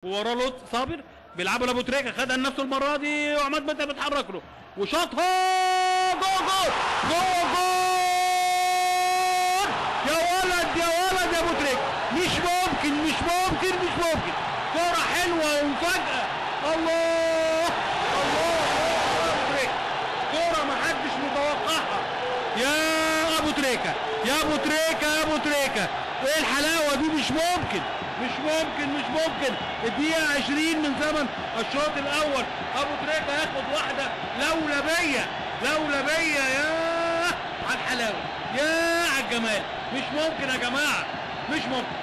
ووراه لطفي صابر بيلعبوا لابو تريكه، خدها لنفسه المره دي وعماد متعب بيتحرك له وشاطها جوه جول جوه جول. يا ولد يا ولد يا ابو تريكه، مش ممكن مش ممكن مش ممكن. كوره حلوه ومفاجاه. الله الله يا ابو تريكه، كوره ما حدش متوقعها. يا ابو تريكه يا ابو تريكه يا ابو تريكه، ايه الحلاوه دي؟ مش ممكن مش ممكن مش ممكن. الدقيقة 20 من زمن الشوط الأول، أبو تريكة ياخد واحدة لولبية لولبية. يا على الحلاوة، يا على الجمال. مش ممكن يا جماعة، مش ممكن.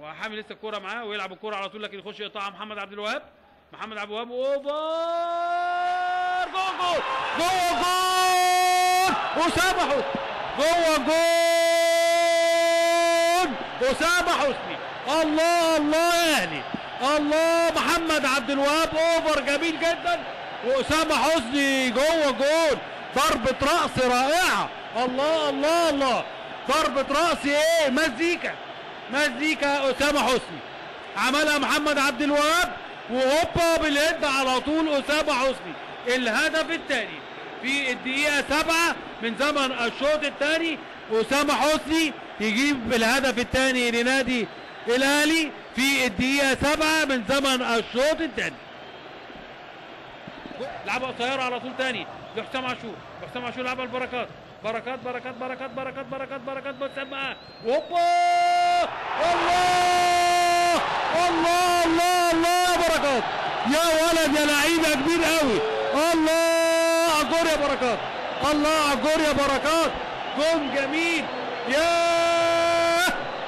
وحامل لسه الكورة معاه ويلعب الكورة على طول، لكن يخش يقطعها محمد عبد الوهاب. محمد عبد الوهاب اوفر جوه جول جوه جول. أسامة حسني جوه جول. أسامة حسني. الله الله يا اهلي، الله. محمد عبد الوهاب اوفر جميل جدا، وأسامة حسني جوه جول. ضربة رأس رائعة. الله الله الله، ضربة رأس ايه، مزيكا مزيكا. أسامة حسني عملها محمد عبد الوهاب وهوبا باليد على طول. أسامة حسني الهدف الثاني في الدقيقة 7 من زمن الشوط الثاني. أسامة حسني يجيب الهدف الثاني لنادي الأهلي في الدقيقة 7 من زمن الشوط الثاني. لعبة قصيرة على طول ثاني لحسام عاشور، وحسام عاشور لعبها لبركات. بركات بركات بركات بركات بركات بركات بتسمعها وهوبا. الله الله الله الله يا بركات، يا ولد يا لعيبة كبير قوي. الله على الجول يا بركات، الله على الجول يا بركات. جون جميل. يا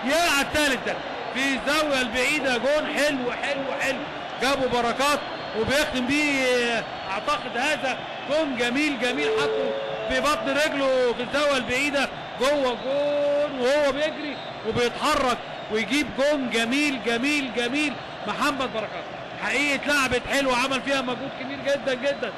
على الثالث ده في الزاويه البعيده، جون حلو حلو حلو. جابوا بركات وبيختم بيه اعتقد هذا جون جميل جميل، حطه في بطن رجله في الزاويه البعيده جوه جون، وهو بيجري وبيتحرك ويجيب جون جميل جميل جميل. محمد بركات حقيقه لعبت حلوه، عمل فيها مجهود كبير جدا جدا